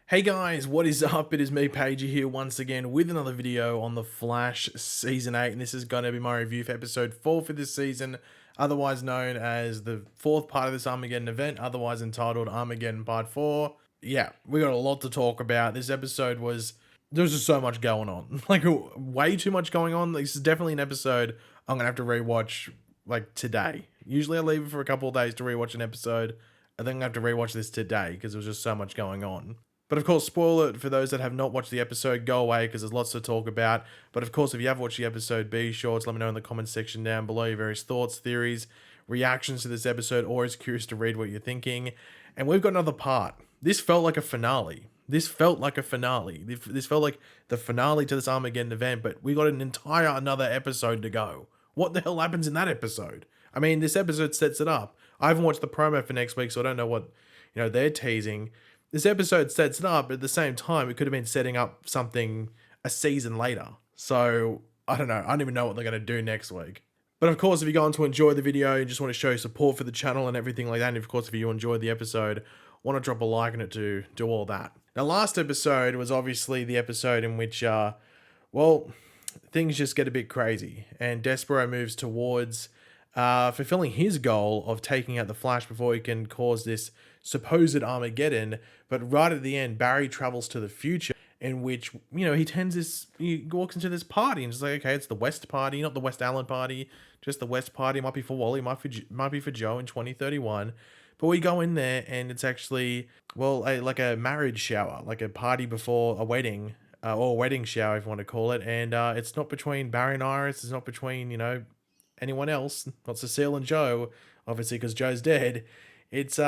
Hey guys, what is up? It is me, Pagey, here once again with another video on The Flash Season 8, and this is going to be my review for Episode 4 for this season, otherwise known as the fourth part of this Armageddon event, otherwise entitled Armageddon Part 4. Yeah, we got a lot to talk about. This episode there was just so much going on. Like, way too much going on. This is definitely an episode I'm going to have to rewatch, like, today. Usually I leave it for a couple of days to rewatch an episode. I think I have to rewatch this today because there was just so much going on. But of course, spoiler for those that have not watched the episode, go away because there's lots to talk about. But of course, if you have watched the episode, be sure to let me know in the comments section down below your various thoughts, theories, reactions to this episode. Always curious to read what you're thinking. And we've got another part. This felt like a finale. This felt like the finale to this Armageddon event, but we got an entire another episode to go. What the hell happens in that episode? I mean, this episode sets it up. I haven't watched the promo for next week, so I don't know what they're teasing. This episode sets it up, but at the same time, it could have been setting up something a season later. So, I don't know. I don't even know what they're going to do next week. But of course, if you're going to enjoy the video and just want to show support for the channel and everything like that, and of course, if you enjoyed the episode, want to drop a like on it to do all that. Now, last episode was obviously the episode in which, things just get a bit crazy. And Despero moves towards fulfilling his goal of taking out the Flash before he can cause this supposed Armageddon. But right at the end, Barry travels to the future, in which he walks into this party and it's like, okay, it's the West Party, not the West Allen Party, just the West Party. Might be for Wally, might be for Joe in 2031. But we go in there and it's actually like a marriage shower, like a party before a wedding, or a wedding shower if you want to call it. And it's not between Barry and Iris. It's not between anyone else, not Cecile and Joe, obviously, because Joe's dead. It's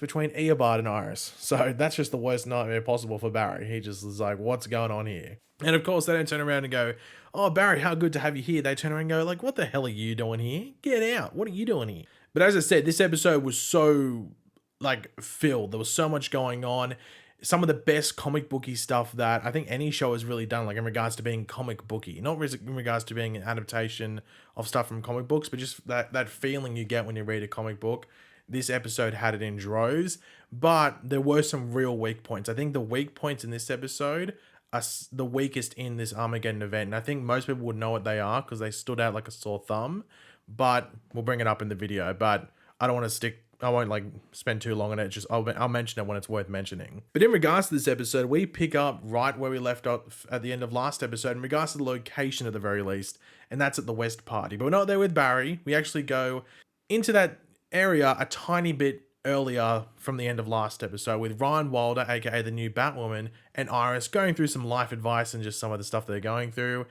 between Eobard and Iris. So that's just the worst nightmare possible for Barry. He just is like, what's going on here? And of course, they don't turn around and go, oh, Barry, how good to have you here. They turn around and go, like, what the hell are you doing here? Get out. What are you doing here? But as I said, this episode was so, filled. There was so much going on. Some of the best comic booky stuff that I think any show has really done, like in regards to being comic booky, not in regards to being an adaptation of stuff from comic books, but just that feeling you get when you read a comic book. This episode had it in droves, but there were some real weak points. I think the weak points in this episode are the weakest in this Armageddon event. And I think most people would know what they are because they stood out like a sore thumb, but we'll bring it up in the video. But I don't want to I won't spend too long on it. Just I'll mention it when it's worth mentioning. But in regards to this episode, we pick up right where we left off at the end of last episode in regards to the location at the very least, and that's at the West Party. But we're not there with Barry. We actually go into that area a tiny bit earlier from the end of last episode with Ryan Wilder, aka the new Batwoman, and Iris going through some life advice and just some of the stuff they're going through.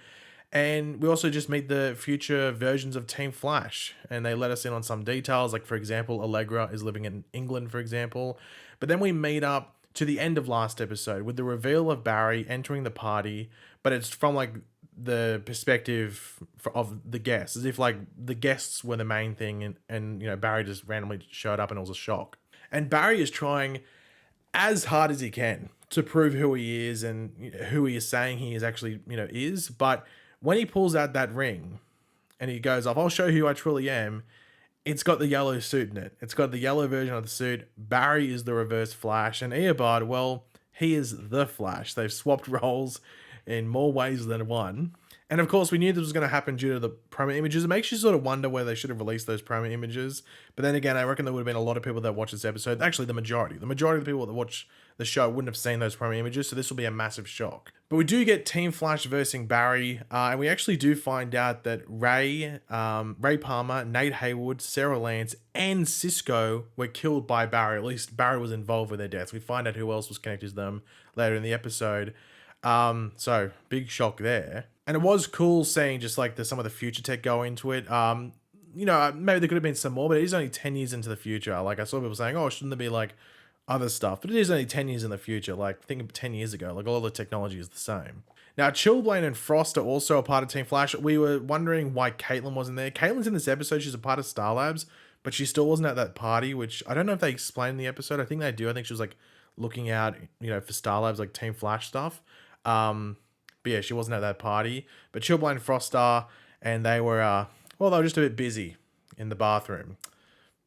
And we also just meet the future versions of Team Flash, and they let us in on some details, like for example, Allegra is living in England, for example. But then we meet up to the end of last episode with the reveal of Barry entering the party, but it's from the perspective of the guests, as if the guests were the main thing, and Barry just randomly showed up and it was a shock. And Barry is trying as hard as he can to prove who he is and who he is saying he is actually is. But when he pulls out that ring and he goes off, I'll show you who I truly am, it's got the yellow suit in it. It's got the yellow version of the suit. Barry is the reverse Flash, and Eobard, well, he is the Flash. They've swapped roles in more ways than one. And of course, we knew this was going to happen due to the promo images. It makes you sort of wonder where they should have released those promo images. But then again, I reckon there would have been a lot of people that watched this episode. Actually, the majority of the people that watch the show wouldn't have seen those promo images. So this will be a massive shock. But we do get Team Flash versing Barry. And we actually do find out that Ray Palmer, Nate Haywood, Sarah Lance, and Cisco were killed by Barry. At least Barry was involved with their deaths. We find out who else was connected to them later in the episode. So big shock there. And it was cool seeing just some of the future tech go into it. Maybe there could have been some more, but it is only 10 years into the future. I saw people saying, oh, shouldn't there be other stuff? But it is only 10 years in the future. Think of 10 years ago, all the technology is the same. Now, Chillblaine and Frost are also a part of Team Flash. We were wondering why Caitlin wasn't there. Caitlin's in this episode. She's a part of Star Labs, but she still wasn't at that party, which I don't know if they explained in the episode. I think they do. I think she was looking out, for Star Labs, Team Flash stuff. But yeah, she wasn't at that party. But Chillblaine and Frost are, and they were, they were just a bit busy in the bathroom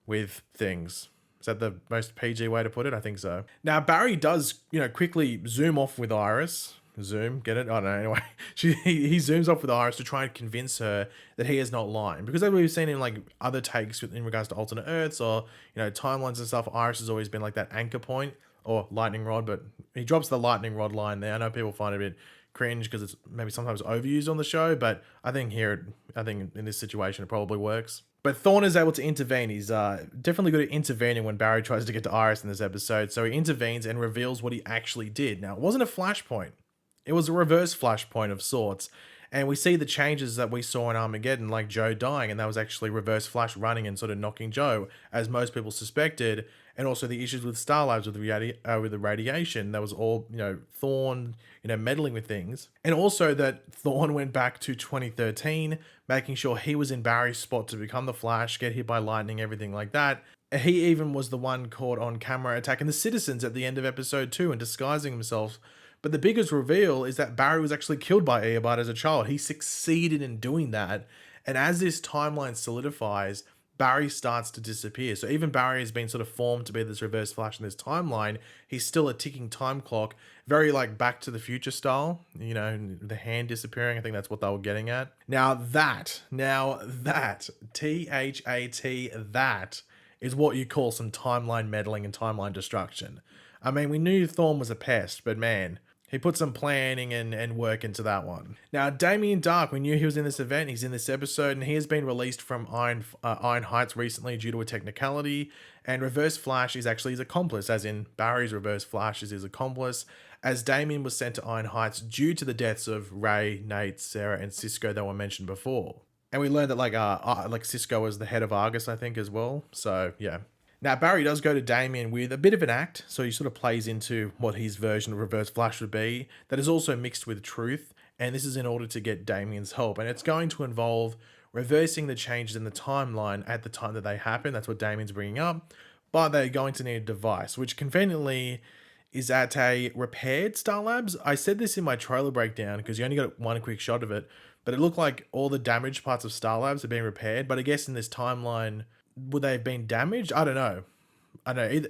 with things. Is that the most PG way to put it? I think so. Now, Barry does, quickly zoom off with Iris. Zoom, get it? I don't know. Anyway, he zooms off with Iris to try and convince her that he is not lying. Because as we've seen in like other takes in regards to alternate Earths or, timelines and stuff, Iris has always been like that anchor point or lightning rod, but he drops the lightning rod line there. I know people find it a bit cringe because it's maybe sometimes overused on the show, but I think in this situation, it probably works. But Thawne is able to intervene. He's definitely good at intervening when Barry tries to get to Iris in this episode. So he intervenes and reveals what he actually did. Now, it wasn't a flashpoint. It was a reverse flashpoint of sorts. And we see the changes that we saw in Armageddon, like Joe dying, and that was actually Reverse Flash running and sort of knocking Joe, as most people suspected, and also the issues with Star Labs with the radiation. That was all, Thawne, meddling with things. And also that Thawne went back to 2013, making sure he was in Barry's spot to become the Flash, get hit by lightning, everything like that. He even was the one caught on camera attacking the citizens at the end of episode 2 and disguising himself. But the biggest reveal is that Barry was actually killed by Eobard as a child. He succeeded in doing that. And as this timeline solidifies, Barry starts to disappear. So even Barry has been sort of formed to be this Reverse Flash in this timeline. He's still a ticking time clock, very like Back to the Future style, the hand disappearing. I think that's what they were getting at. Now that, T-H-A-T, that is what you call some timeline meddling and timeline destruction. I mean, we knew Thawne was a pest, but man, he put some planning and work into that one. Now, Damien Darhk, we knew he was in this event. He's in this episode, and he has been released from Iron Heights recently due to a technicality. And Reverse Flash is actually his accomplice, as in Barry's Reverse Flash is his accomplice, as Damien was sent to Iron Heights due to the deaths of Ray, Nate, Sarah, and Cisco that were mentioned before. And we learned that like Cisco was the head of Argus, I think, as well. So yeah. Now, Barry does go to Damien with a bit of an act, so he sort of plays into what his version of Reverse Flash would be, that is also mixed with truth, and this is in order to get Damien's help, and it's going to involve reversing the changes in the timeline at the time that they happen. That's what Damien's bringing up, but they're going to need a device, which conveniently is at a repaired Star Labs. I said this in my trailer breakdown, because you only got one quick shot of it, but it looked like all the damaged parts of Star Labs are being repaired, but I guess in this timeline, would they have been damaged? I don't know.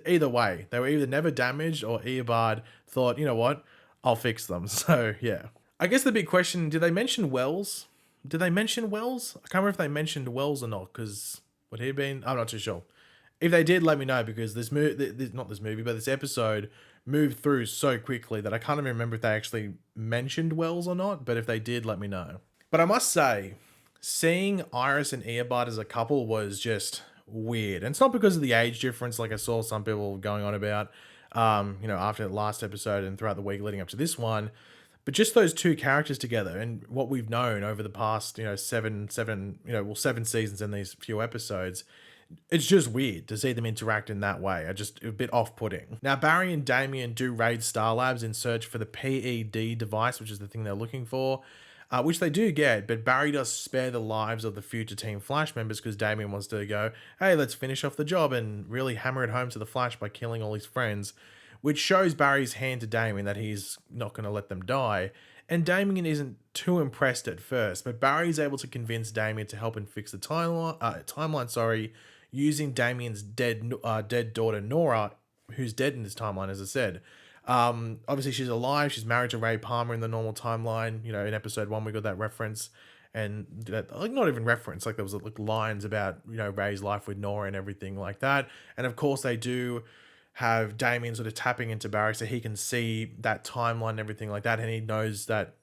Either way, they were either never damaged or Eobard thought, you know what, I'll fix them. So yeah, I guess the big question: did they mention Wells? Did they mention Wells? I can't remember if they mentioned Wells or not. Because would he have been? I'm not too sure. If they did, let me know, because this episode moved through so quickly that I can't even remember if they actually mentioned Wells or not. But if they did, let me know. But I must say, seeing Iris and Eobard as a couple was just weird. And it's not because of the age difference, like I saw some people going on about, after the last episode and throughout the week leading up to this one, but just those two characters together and what we've known over the past, 7 seasons and these few episodes. It's just weird to see them interact in that way. A bit off-putting. Now, Barry and Damien do raid Star Labs in search for the PED device, which is the thing they're looking for. Which they do get, but Barry does spare the lives of the future Team Flash members because Damien wants to go, hey, let's finish off the job and really hammer it home to the Flash by killing all his friends, which shows Barry's hand to Damien that he's not going to let them die. And Damien isn't too impressed at first, but Barry's able to convince Damien to help him fix the timeline, using Damien's dead daughter Nora, who's dead in this timeline, as I said. Obviously she's alive. She's married to Ray Palmer in the normal timeline. In episode 1 we got that reference, and that, like, not even reference, like there was like lines about Ray's life with Nora and everything like that. And of course they do have Damien sort of tapping into Barry so he can see that timeline and everything like that, and he knows that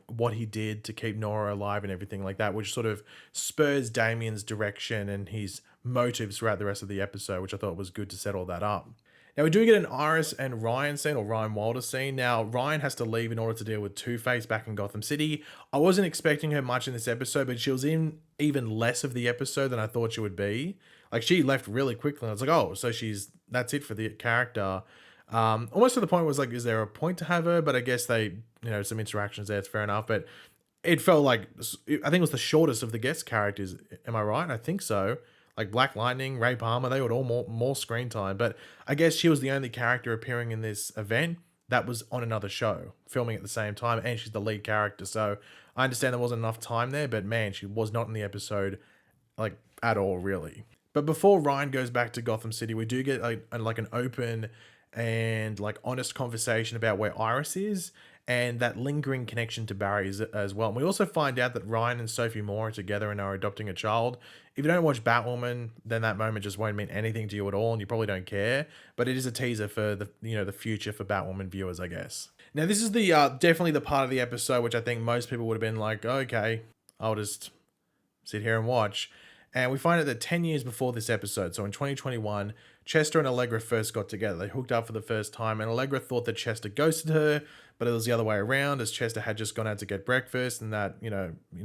what he did to keep Nora alive and everything like that, which sort of spurs Damien's direction and his motives throughout the rest of the episode, which I thought was good to set all that up. Now, we do get an Iris and Ryan scene, or Ryan Wilder scene. Now, Ryan has to leave in order to deal with Two-Face back in Gotham City. I wasn't expecting her much in this episode, but she was in even less of the episode than I thought she would be. Like, she left really quickly. I was like, oh, so that's it for the character. Almost to the point where it was like, is there a point to have her? But I guess they, some interactions there, it's fair enough. But it felt like, I think it was the shortest of the guest characters. Am I right? I think so. Like Black Lightning, Ray Palmer, they would all more screen time. But I guess she was the only character appearing in this event that was on another show, filming at the same time, and she's the lead character. So I understand there wasn't enough time there, but man, she was not in the episode, like, at all, really. But before Ryan goes back to Gotham City, we do get like an open and like honest conversation about where Iris is and that lingering connection to Barry as well. And we also find out that Ryan and Sophie Moore are together and are adopting a child. If you don't watch Batwoman, then that moment just won't mean anything to you at all, and you probably don't care. But it is a teaser for the future for Batwoman viewers, I guess. Now this is the definitely the part of the episode which I think most people would have been like, okay, I'll just sit here and watch. And we find out that 10 years before this episode, so in 2021, Chester and Allegra first got together. They hooked up for the first time, and Allegra thought that Chester ghosted her, but it was the other way around, as Chester had just gone out to get breakfast, and that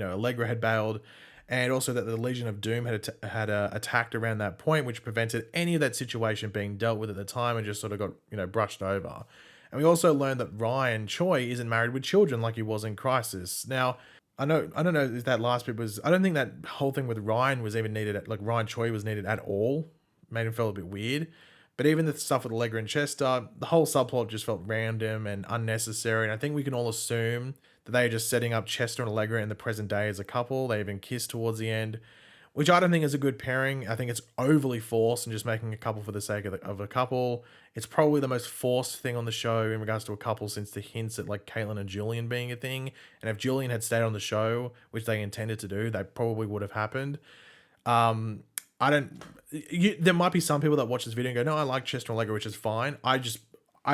Allegra had bailed, and also that the Legion of Doom had attacked around that point, which prevented any of that situation being dealt with at the time, and just sort of got brushed over. And we also learned that Ryan Choi isn't married with children like he was in Crisis. Now, I don't know if that last bit was. I don't think that whole thing with Ryan was even needed. Like Ryan Choi was needed at all. Made him feel a bit weird. But even the stuff with Allegra and Chester, the whole subplot just felt random and unnecessary. And I think we can all assume that they are just setting up Chester and Allegra in the present day as a couple. They even kiss towards the end, which I don't think is a good pairing. I think it's overly forced and just making a couple for the sake of a couple. It's probably the most forced thing on the show in regards to a couple since the hints at like Caitlin and Julian being a thing. And if Julian had stayed on the show, which they intended to do, that probably would have happened. There might be some people that watch this video and go, no, I like Chester and Allegra, which is fine. I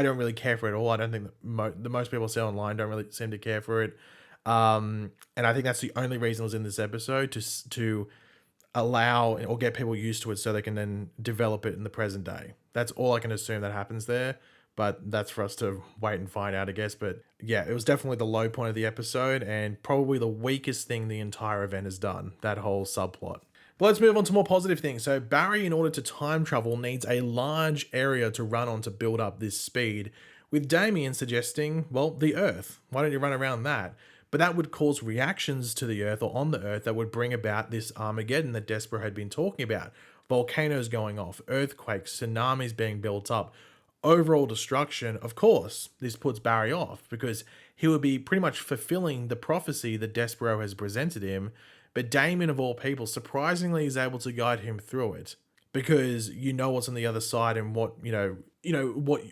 don't really care for it at all. I don't think that the most people say online don't really seem to care for it. And I think that's the only reason it was in this episode, to allow or get people used to it so they can then develop it in the present day. That's all I can assume that happens there, but that's for us to wait and find out, I guess. But yeah, it was definitely the low point of the episode and probably the weakest thing the entire event has done, that whole subplot. But let's move on to more positive things. So Barry, in order to time travel, needs a large area to run on to build up this speed, with Damien suggesting, well, the Earth. Why don't you run around that? But that would cause reactions to the Earth or on the Earth that would bring about this Armageddon that Despero had been talking about. Volcanoes going off, earthquakes, tsunamis being built up, overall destruction. Of course, this puts Barry off because he would be pretty much fulfilling the prophecy that Despero has presented him. But Damien, of all people, surprisingly is able to guide him through it because you know what's on the other side and what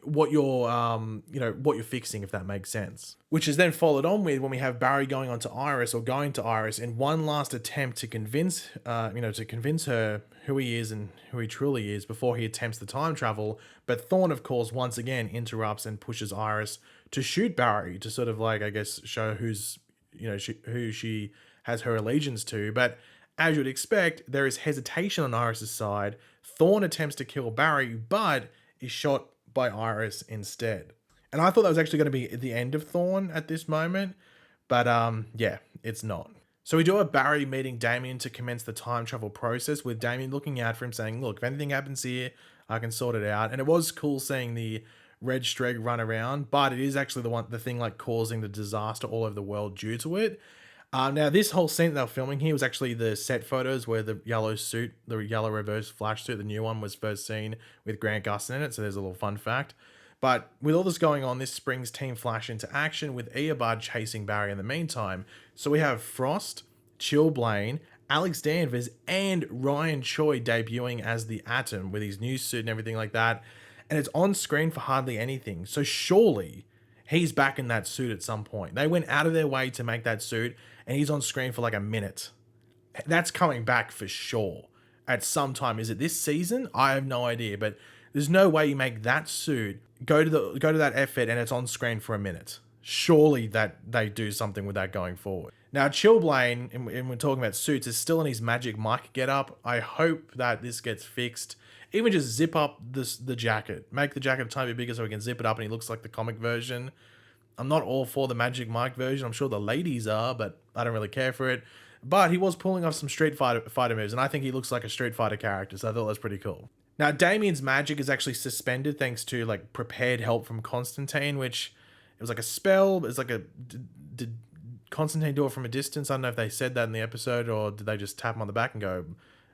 what you're fixing, if that makes sense. Which is then followed on with when we have Barry going on to Iris, or going to Iris, in one last attempt to convince her who he is and who he truly is before he attempts the time travel. But Thawne, of course, once again interrupts and pushes Iris to shoot Barry to sort of like, I guess, show who she has her allegiance to. But as you'd expect, there is hesitation on Iris' side. Thawne attempts to kill Barry, but is shot by Iris instead. And I thought that was actually going to be the end of Thawne at this moment, but yeah, it's not. So we do have Barry meeting Damien to commence the time travel process, with Damien looking out for him, saying, look, if anything happens here, I can sort it out. And it was cool seeing the red Streg run around, but it is actually the thing like causing the disaster all over the world due to it. Now, this whole scene that they were filming here was actually the set photos where the yellow suit, the yellow reverse flash suit, the new one, was first seen with Grant Gustin in it. So there's a little fun fact. But with all this going on, this brings Team Flash into action, with Eobard chasing Barry in the meantime. So we have Frost, Chillblaine, Alex Danvers, and Ryan Choi debuting as the Atom with his new suit and everything like that. And it's on screen for hardly anything. So surely he's back in that suit at some point. They went out of their way to make that suit, and he's on screen for like a minute. That's coming back for sure at some time. Is it this season? I have no idea, but there's no way you make that suit go to that effort and it's on screen for a minute. Surely that they do something with that going forward. Now, Chillblaine, and we're talking about suits, is still in his Magic Mike getup. I hope that this gets fixed. Even just zip up the jacket. Make the jacket a tiny bit bigger so we can zip it up and he looks like the comic version. I'm not all for the Magic Mike version. I'm sure the ladies are, but I don't really care for it. But he was pulling off some Street Fighter moves, and I think he looks like a Street Fighter character, so I thought that was pretty cool. Now, Damien's magic is actually suspended thanks to like prepared help from Constantine, which it was like a spell. It's like did Constantine do it from a distance? I don't know if they said that in the episode, or did they just tap him on the back and go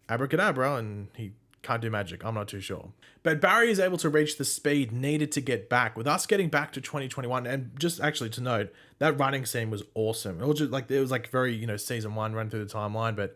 abracadabra, and he can't do magic. I'm not too sure. But Barry is able to reach the speed needed to get back, with us getting back to 2021. And just actually to note, that running scene was awesome. It was just like, it was like very, season one run through the timeline, but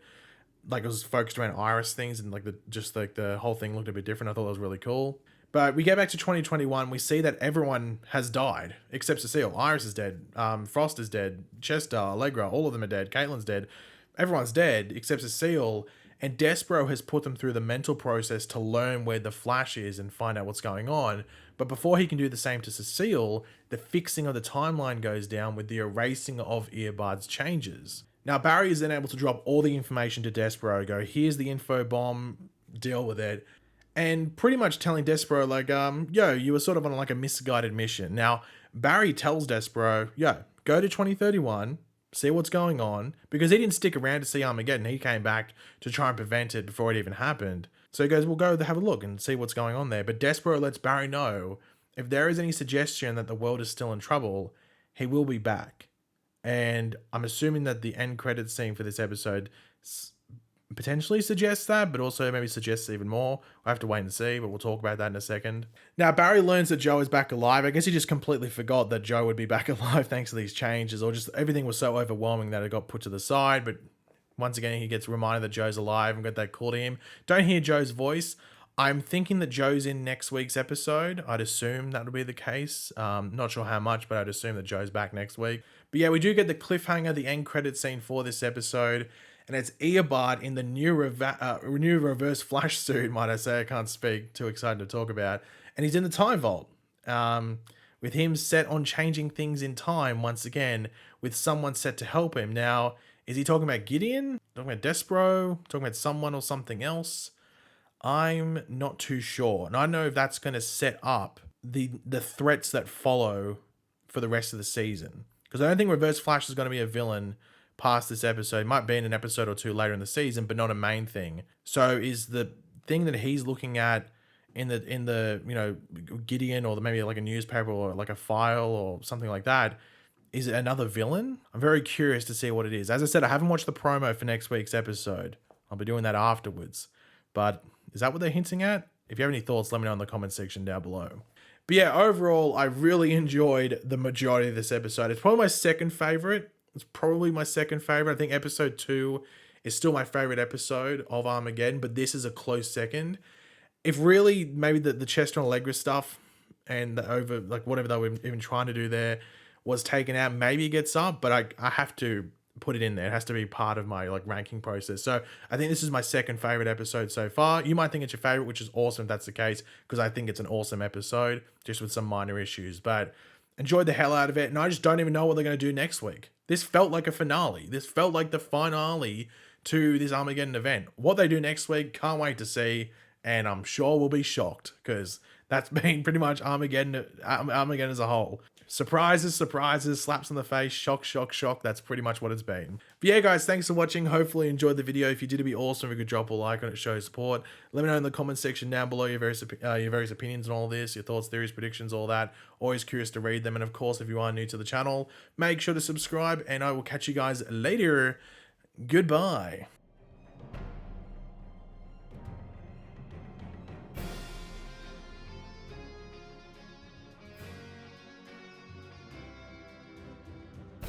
like it was focused around Iris things, and like the whole thing looked a bit different. I thought it was really cool. But we get back to 2021, we see that everyone has died except Cecile. Iris is dead, Frost is dead, Chester, Allegra, all of them are dead, Caitlin's dead. Everyone's dead except Cecile, and Despero has put them through the mental process to learn where the Flash is and find out what's going on. But before he can do the same to Cecile, the fixing of the timeline goes down with the erasing of Eobard's changes. Now, Barry is then able to drop all the information to Despero, go, here's the info bomb, deal with it. And pretty much telling Despero, like, yo, you were sort of on like a misguided mission. Now, Barry tells Despero, yo, go to 2031, see what's going on, because he didn't stick around to see Armageddon. He came back to try and prevent it before it even happened. So he goes, we'll go have a look and see what's going on there. But Despero lets Barry know if there is any suggestion that the world is still in trouble, he will be back. And I'm assuming that the end credits scene for this episode potentially suggests that, but also maybe suggests even more. We'll have to wait and see, but we'll talk about that in a second. Now, Barry learns that Joe is back alive. I guess he just completely forgot that Joe would be back alive thanks to these changes, or just everything was so overwhelming that it got put to the side. But once again, he gets reminded that Joe's alive and got that call to him. Don't hear Joe's voice. I'm thinking that Joe's in next week's episode. I'd assume that would be the case. Not sure how much, but I'd assume that Joe's back next week. But yeah, we do get the cliffhanger, the end credit scene for this episode. And it's Eobard in the new reverse Flash suit, might I say. I can't speak. Too excited to talk about. And he's in the time vault. With him set on changing things in time once again, with someone set to help him. Now, is he talking about Gideon? Talking about Despero? Talking about someone or something else? I'm not too sure. And I don't know if that's going to set up the threats that follow for the rest of the season. Because I don't think Reverse Flash is going to be a villain past this episode. It might be in an episode or two later in the season, but not a main thing. So is the thing that he's looking at in the you know, Gideon, or maybe like a newspaper or like a file or something like that, is it another villain? I'm very curious to see what it is. As I said, I haven't watched the promo for next week's episode. I'll be doing that afterwards. But is that what they're hinting at? If you have any thoughts, let me know in the comment section down below. But yeah, overall, I really enjoyed the majority of this episode. It's probably my second favorite. It's probably my second favorite. I think episode 2 is still my favorite episode of Armageddon, but this is a close second. If really maybe the Chester and Allegra stuff and the over, like whatever they were even trying to do there was taken out, maybe it gets up, but I have to put it in there. It has to be part of my like ranking process. So I think this is my second favorite episode so far. You might think it's your favorite, which is awesome if that's the case, because I think it's an awesome episode, just with some minor issues. But enjoyed the hell out of it, and I just don't even know what they're going to do next week. This felt like a finale. This felt like the finale to this Armageddon event. What they do next week, can't wait to see, and I'm sure we'll be shocked, because that's been pretty much Armageddon as a whole. Surprises, surprises, slaps in the face, shock, shock, shock. That's pretty much what it's been. But yeah, guys, thanks for watching. Hopefully you enjoyed the video. If you did, it'd be awesome if you could drop a like on it, show support. Let me know in the comment section down below your various opinions on all this, your thoughts, theories, predictions, all that. Always curious to read them. And of course, if you are new to the channel, make sure to subscribe, and I will catch you guys later. Goodbye.